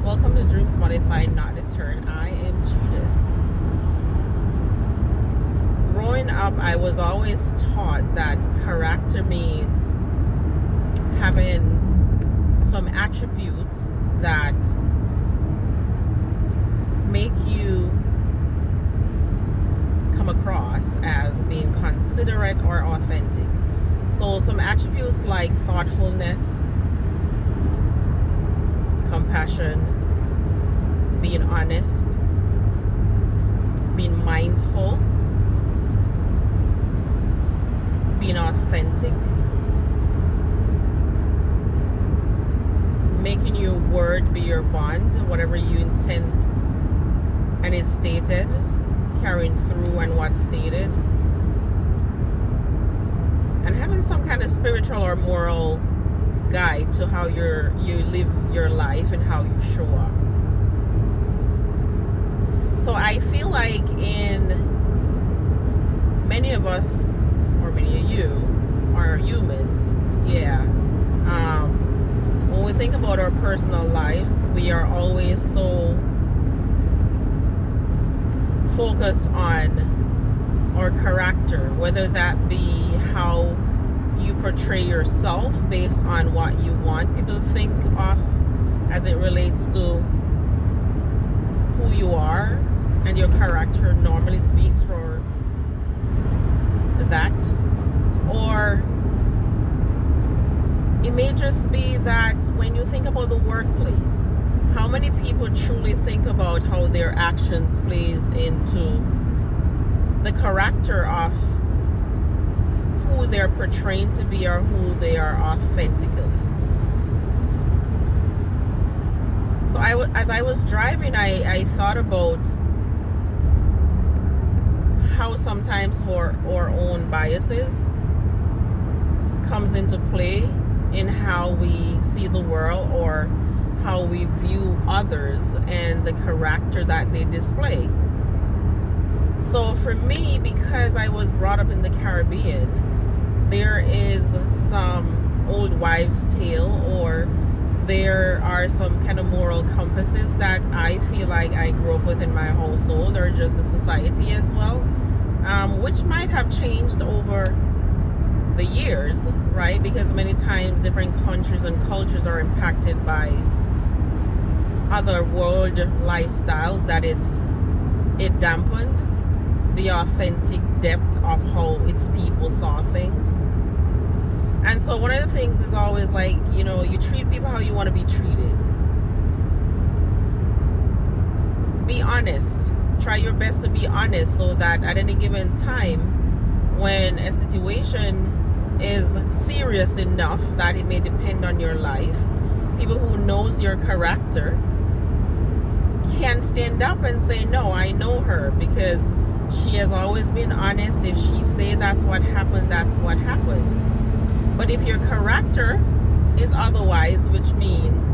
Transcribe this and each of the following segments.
Welcome to Dreams Modified, Not Deterred. I am Judith. Growing up, I was always taught that character means having some attributes that make you come across as being considerate or authentic. So some attributes like thoughtfulness, compassion, being honest, being mindful, being authentic, making your word be your bond, whatever you intend and is stated, carrying through and what's stated, and having some kind of spiritual or moral guide to how you live your life and how you show up. So I feel like in many of us, or many of you, are humans. When we think about our personal lives, we are always so focused on our character, whether that be how you portray yourself based on what you want people to think of as it relates to who you are, and your character normally speaks for that. Or it may just be that when you think about the workplace, how many people truly think about how their actions plays into the character of who they're portraying to be or who they are authentically. So as I was driving, I thought about how sometimes our own biases comes into play in how we see the world or how we view others and the character that they display. So for me, because I was brought up in the Caribbean, there is some old wives' tale, or there are some kind of moral compasses that I feel like I grew up with in my household, or just the society as well, which might have changed over the years, right? Because many times different countries and cultures are impacted by other world lifestyles that it dampened the authentic depth of how its people saw things. And so one of the things is always like, you treat people how you want to be treated. Be honest. Try your best to be honest, so that at any given time when a situation is serious enough that it may depend on your life, people who knows your character can stand up and say, no, I know her because she has always been honest. If she say that's what happened, that's what happens. But if your character is otherwise, which means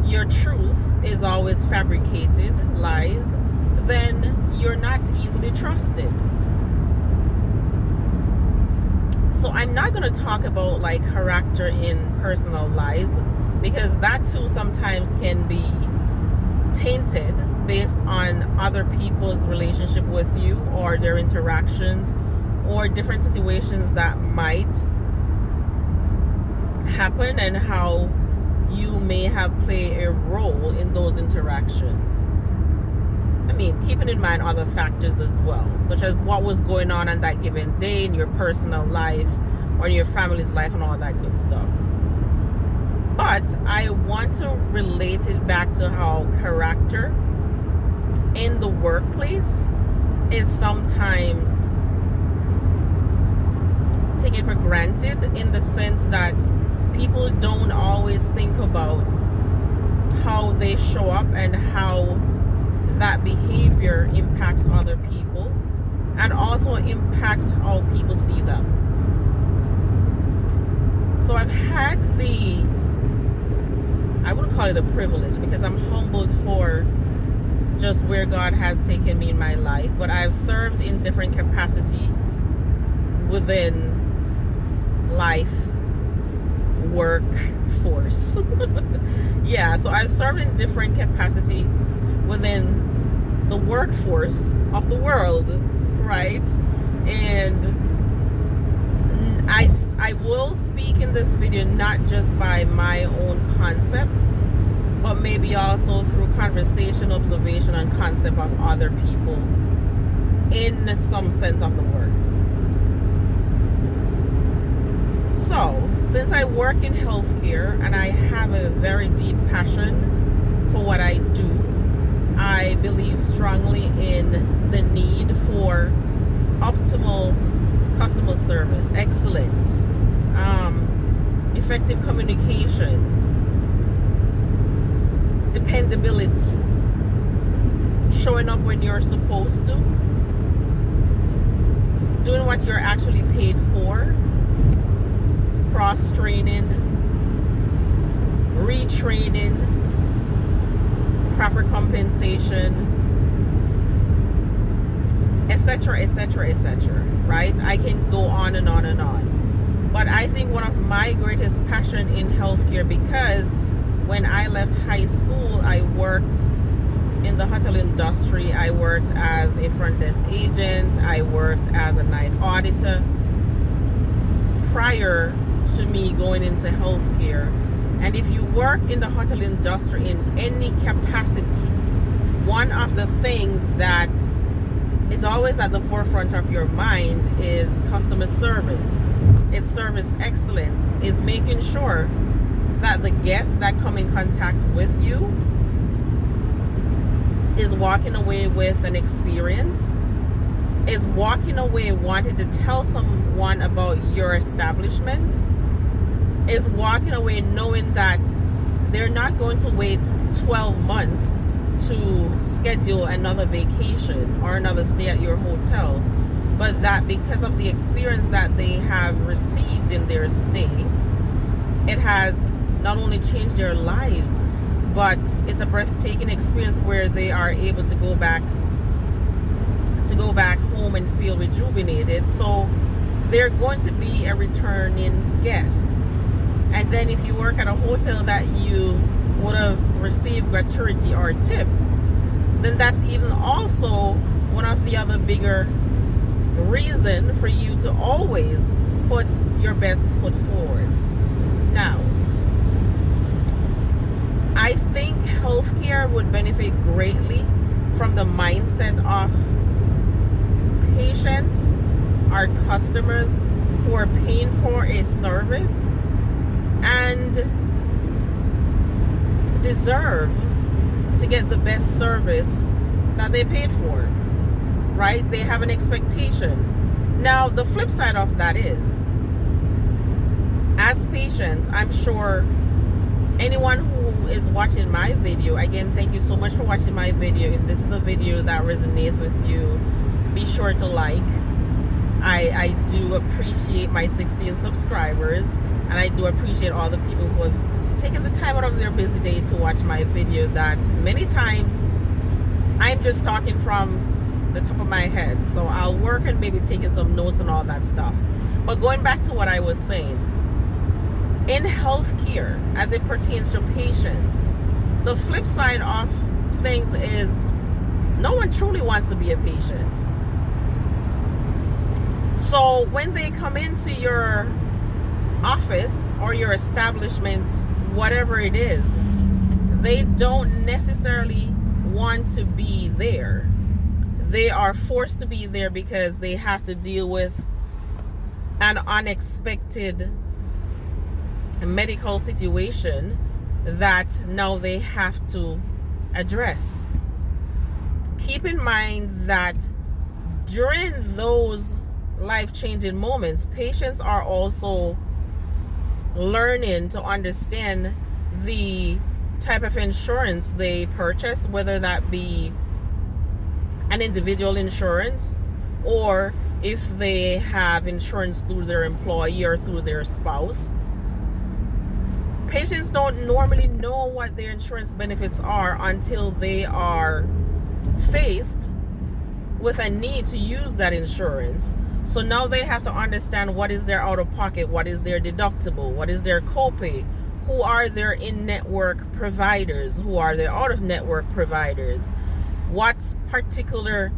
your truth is always fabricated lies, then you're not easily trusted. So I'm not going to talk about like character in personal lives, because that too sometimes can be tainted based on other people's relationship with you, or their interactions, or different situations that might happen, and how you may have played a role in those interactions. I mean, keeping in mind other factors as well, such as what was going on that given day in your personal life or in your family's life and all that good stuff. But I want to relate it back to how character in the workplace is sometimes taken for granted, in the sense that people don't always think about how they show up and how that behavior impacts other people, and also impacts how people see them. So I've had I wouldn't call it a privilege, because I'm humbled for just where God has taken me in my life, but I've served in different capacity within life, workforce. Yeah, so I've served in different capacity within the workforce of the world, right? And I will speak in this video not just by my own concept, but maybe also through conversation, observation, and concept of other people in some sense of the word. So, since I work in healthcare and I have a very deep passion for what I do, I believe strongly in the need for optimal customer service, excellence, effective communication, dependability, showing up when you're supposed to, doing what you're actually paid for, cross-training, retraining, proper compensation, etc., etc., etc., right? I can go on and on and on. But I think one of my greatest passion in healthcare, because when I left high school, I worked in the hotel industry. I worked as a front desk agent. I worked as a night auditor prior to me going into healthcare. And if you work in the hotel industry in any capacity, one of the things that is always at the forefront of your mind is customer service. It's service excellence. Is making sure that the guests that come in contact with you is walking away with an experience, is walking away wanting to tell someone about your establishment, is walking away knowing that they're not going to wait 12 months to schedule another vacation or another stay at your hotel, but that because of the experience that they have received in their stay, it has not only changed their lives, but it's a breathtaking experience where they are able to go back home and feel rejuvenated. So they're going to be a returning guest. And then if you work at a hotel that you would have received gratuity or tip, then that's even also one of the other bigger reason for you to always put your best foot forward. Now, I think healthcare would benefit greatly from the mindset of patients, our customers who are paying for a service and deserve to get the best service that they paid for, right? They have an expectation. Now, the flip side of that is, as patients, I'm sure anyone who is watching my video, again, thank you so much for watching my video. If this is a video that resonates with you, be sure to like. I do appreciate my 16 subscribers, and I do appreciate all the people who have taken the time out of their busy day to watch my video, that many times I'm just talking from the top of my head, so I'll work and maybe taking some notes and all that stuff. But going back to what I was saying, in healthcare, as it pertains to patients, the flip side of things is no one truly wants to be a patient. So when they come into your office or your establishment, whatever it is, they don't necessarily want to be there. They are forced to be there because they have to deal with an unexpected medical situation that now they have to address. Keep in mind that during those life-changing moments, patients are also learning to understand the type of insurance they purchase, whether that be an individual insurance or if they have insurance through their employee or through their spouse. Patients don't normally know what their insurance benefits are until they are faced with a need to use that insurance. So now they have to understand what is their out of pocket, what is their deductible, what is their copay, who are their in-network providers, who are their out-of-network providers, what particular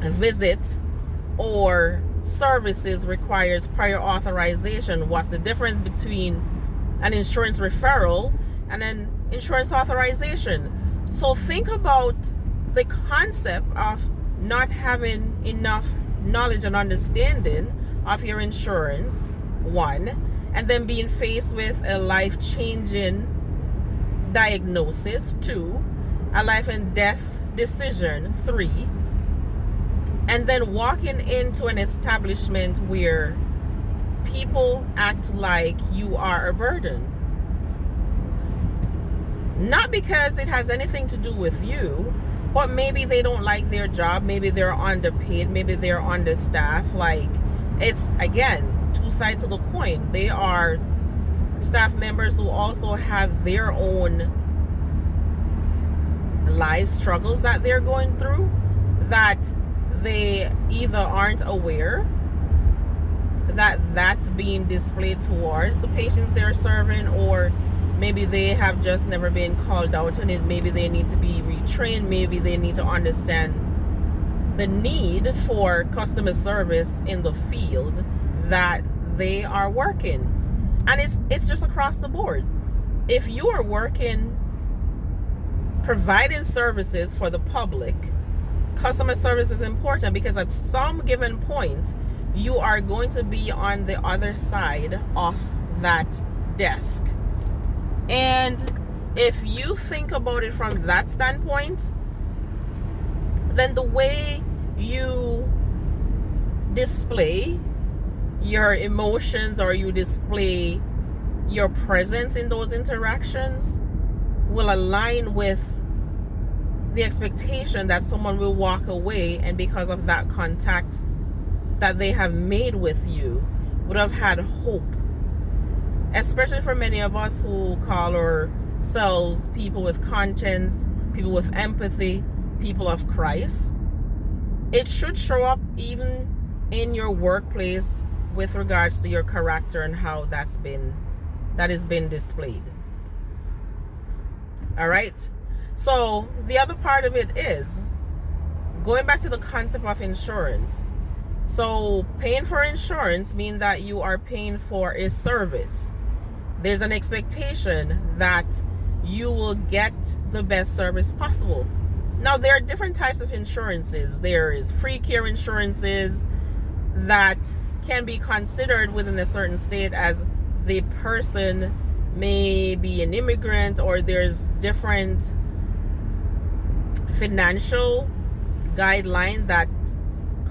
visit or services requires prior authorization, what's the difference between an insurance referral and an insurance authorization. So think about the concept of not having enough knowledge and understanding of your insurance, one, and then being faced with a life-changing diagnosis, two, a life and death decision, three, and then walking into an establishment where people act like you are a burden. Not because it has anything to do with you, but maybe they don't like their job, maybe they're underpaid, maybe they're understaffed. Like, it's, again, two sides of the coin. They are staff members who also have their own life struggles that they're going through, that they either aren't aware that that's being displayed towards the patients they're serving, or maybe they have just never been called out on it. Maybe they need to be retrained. Maybe they need to understand the need for customer service in the field that they are working. And it's just across the board. If you are working providing services for the public, customer service is important, because at some given point you are going to be on the other side of that desk. And if you think about it from that standpoint, then the way you display your emotions or you display your presence in those interactions will align with the expectation that someone will walk away, and because of that contact that they have made with you, would have had hope. Especially for many of us who call ourselves people with conscience, people with empathy, people of Christ. It should show up even in your workplace with regards to your character and how that has been displayed. All right. So the other part of it is going back to the concept of insurance. So paying for insurance means that you are paying for a service. There's an expectation that you will get the best service possible. Now, there are different types of insurances. There is free care insurances that can be considered within a certain state, as the person may be an immigrant, or there's different financial guidelines that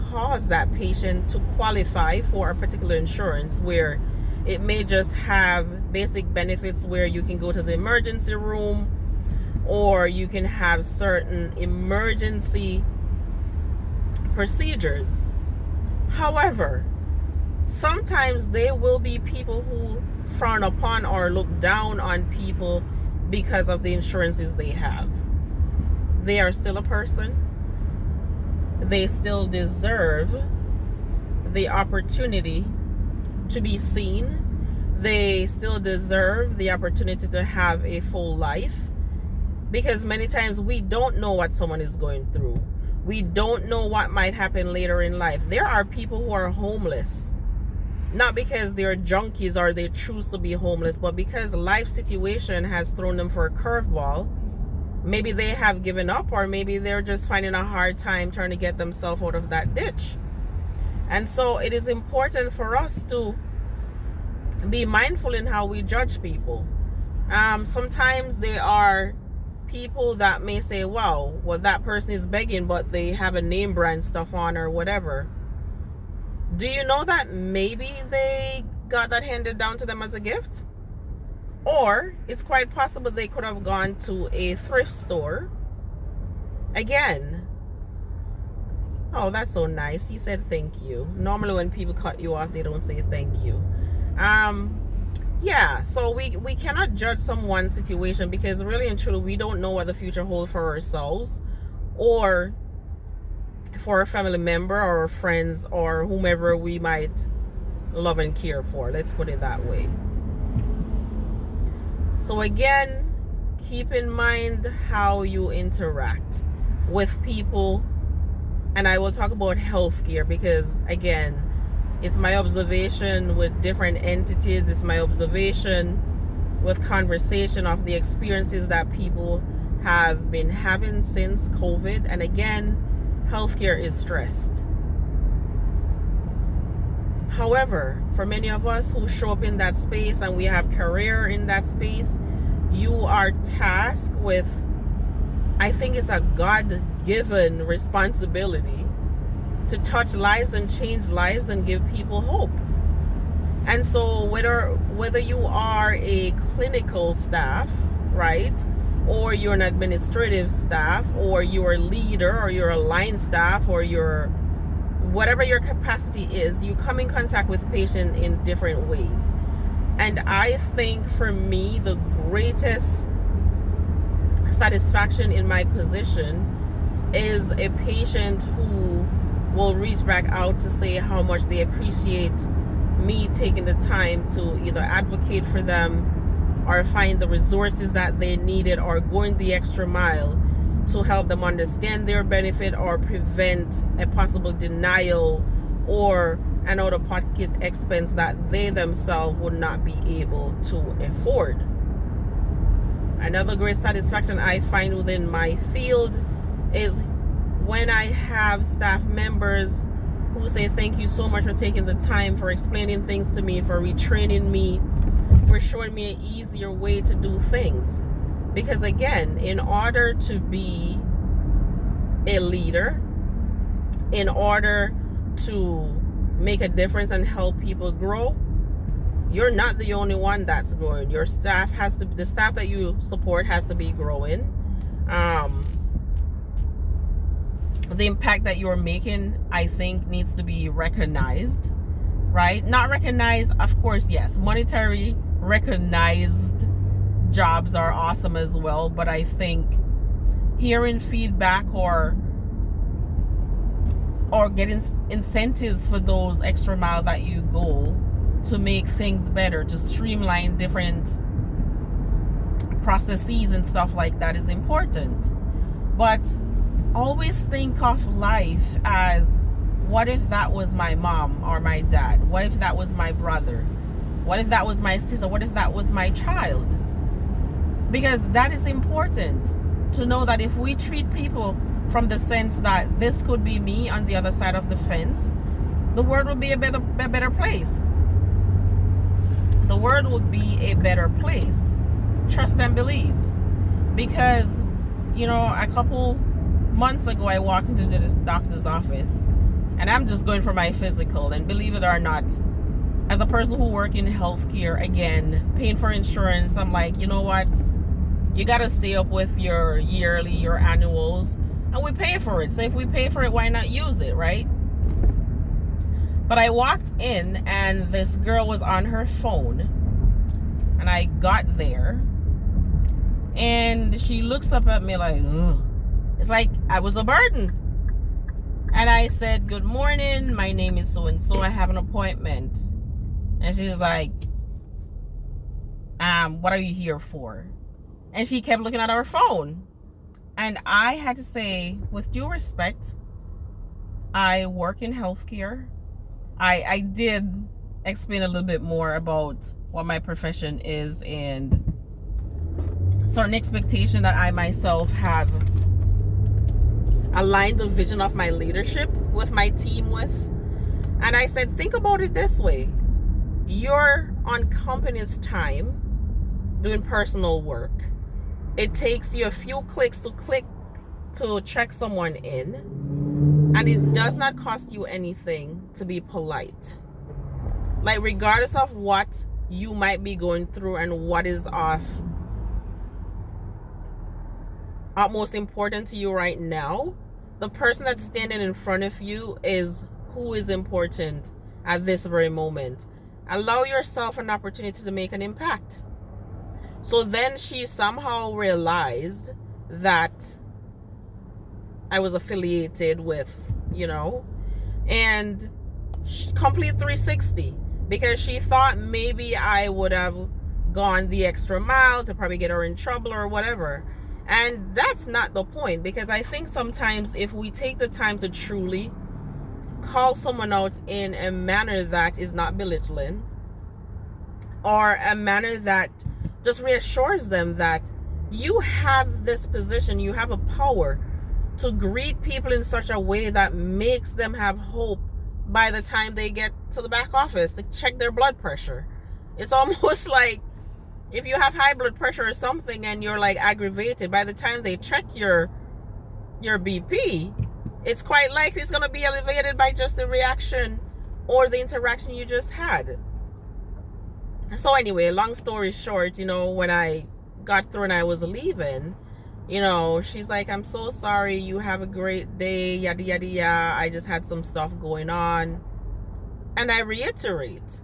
cause that patient to qualify for a particular insurance, where it may just have basic benefits where you can go to the emergency room, or you can have certain emergency procedures. However, sometimes there will be people who frown upon or look down on people because of the insurances they have. They are still a person. They still deserve the opportunity to be seen. They still deserve the opportunity to have a full life, because many times we don't know what someone is going through. We don't know what might happen later in life. There are people who are homeless, not because they're junkies or they choose to be homeless, but because life situation has thrown them for a curveball. Maybe they have given up, or maybe they're just finding a hard time trying to get themselves out of that ditch. And so it is important for us to be mindful in how we judge people. Sometimes there are people that may say, wow, well, that person is begging, but they have a name brand stuff on or whatever. Do you know that maybe they got that handed down to them as a gift? Or it's quite possible they could have gone to a thrift store. Again, oh, that's so nice. He said thank you. Normally when people cut you off, they don't say thank you. Yeah, so we cannot judge someone's situation, because really and truly we don't know what the future holds for ourselves, or for a family member or friends or whomever we might love and care for. Let's put it that way. So again, keep in mind how you interact with people. And I will talk about healthcare because, again, it's my observation with different entities. It's my observation with conversation of the experiences that people have been having since COVID. And again, healthcare is stressed. However, for many of us who show up in that space and we have career in that space, you are tasked with, I think it's a God-given responsibility to touch lives and change lives and give people hope. And so whether you are a clinical staff, right, or you're an administrative staff, or you're a leader, or you're a line staff, or you're whatever your capacity is, you come in contact with patients in different ways. And I think for me, the greatest satisfaction in my position is a patient who will reach back out to say how much they appreciate me taking the time to either advocate for them or find the resources that they needed or going the extra mile to help them understand their benefit or prevent a possible denial or an out-of-pocket expense that they themselves would not be able to afford. Another great satisfaction I find within my field is when I have staff members who say, thank you so much for taking the time, for explaining things to me, for retraining me, for showing me an easier way to do things. Because again, in order to be a leader, in order to make a difference and help people grow, you're not the only one that's growing. Your staff the staff that you support has to be growing. The impact that you're making, I think, needs to be recognized, right? Not recognized, of course, yes. Monetary recognized jobs are awesome as well, but I think hearing feedback or getting incentives for those extra miles that you go to make things better, to streamline different processes and stuff like that is important. But always think of life as, what if that was my mom or my dad? What if that was my brother? What if that was my sister? What if that was my child? Because that is important to know that if we treat people from the sense that this could be me on the other side of the fence, the world would be a better place. The world would be a better place. Trust and believe. Because, a couple months ago, I walked into this doctor's office and I'm just going for my physical. And believe it or not, as a person who works in healthcare, again, paying for insurance, I'm like, you know what? You got to stay up with your yearly, your annuals, and we pay for it. So if we pay for it, why not use it, right? But I walked in and this girl was on her phone, and I got there and she looks up at me like, ugh. It's like I was a burden. And I said, good morning, my name is so-and-so, I have an appointment. And she's like, what are you here for? And she kept looking at her phone. And I had to say, with due respect, I work in healthcare. I did explain a little bit more about what my profession is and certain expectation that I myself have aligned the vision of my leadership with my team with. And I said, think about it this way. You're on company's time doing personal work. It takes you a few clicks to check someone in, and it does not cost you anything to be polite. Like, regardless of what you might be going through and what is of utmost important to you right now, the person that's standing in front of you is who is important at this very moment. Allow yourself an opportunity to make an impact. So then she somehow realized that I was affiliated with and complete 360, because she thought maybe I would have gone the extra mile to probably get her in trouble or whatever. And that's not the point, because I think sometimes if we take the time to truly call someone out in a manner that is not belittling, or a manner that just reassures them that you have this position, you have a power to greet people in such a way that makes them have hope by the time they get to the back office to check their blood pressure. It's almost like if you have high blood pressure or something and you're like aggravated, by the time they check your BP, it's quite likely it's going to be elevated by just the reaction or the interaction you just had. So anyway, long story short, when I got through and I was leaving, she's like, I'm so sorry, you have a great day, yada yada yada, I just had some stuff going on. And I reiterate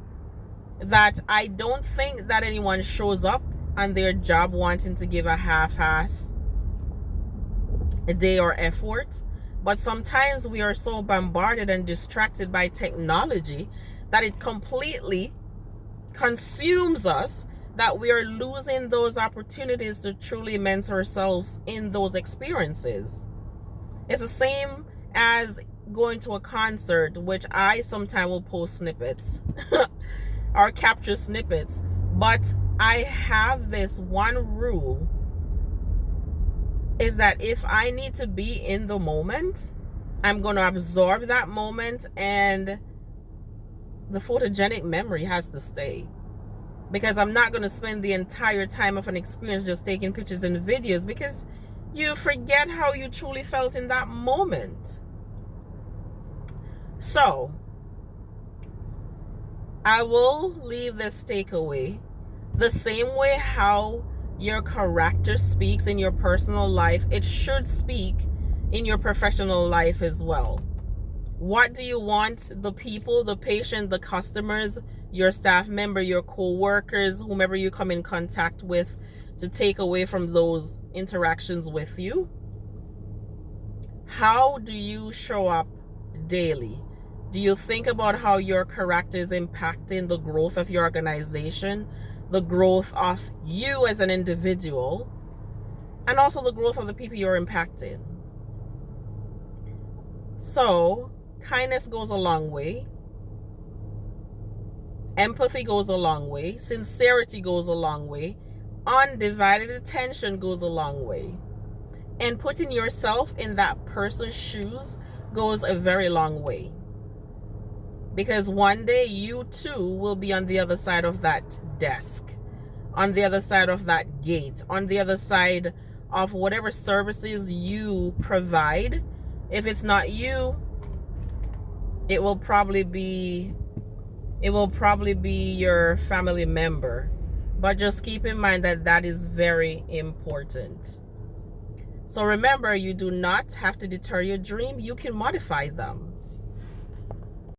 that I don't think that anyone shows up on their job wanting to give a half-ass a day or effort, but sometimes we are so bombarded and distracted by technology that it completely consumes us, that we are losing those opportunities to truly immerse ourselves in those experiences. It's the same as going to a concert, which I sometimes will post snippets or capture snippets, but I have this one rule, is that if I need to be in the moment, I'm going to absorb that moment, and the photogenic memory has to stay, because I'm not going to spend the entire time of an experience just taking pictures and videos, because you forget how you truly felt in that moment. So I will leave this takeaway the same way how your character speaks in your personal life, it should speak in your professional life as well. What do you want the people, the patient, the customers, your staff member, your co-workers, whomever you come in contact with, to take away from those interactions with you? How do you show up daily? Do you think about how your character is impacting the growth of your organization, the growth of you as an individual, and also the growth of the people you're impacting? So, kindness goes a long way. Empathy goes a long way. Sincerity goes a long way. Undivided attention goes a long way. And putting yourself in that person's shoes goes a very long way. Because one day you too will be on the other side of that desk, on the other side of that gate, on the other side of whatever services you provide. If it's not you, it will probably be your family member. But just keep in mind that that is very important. So remember, you do not have to deter your dream. You can modify them.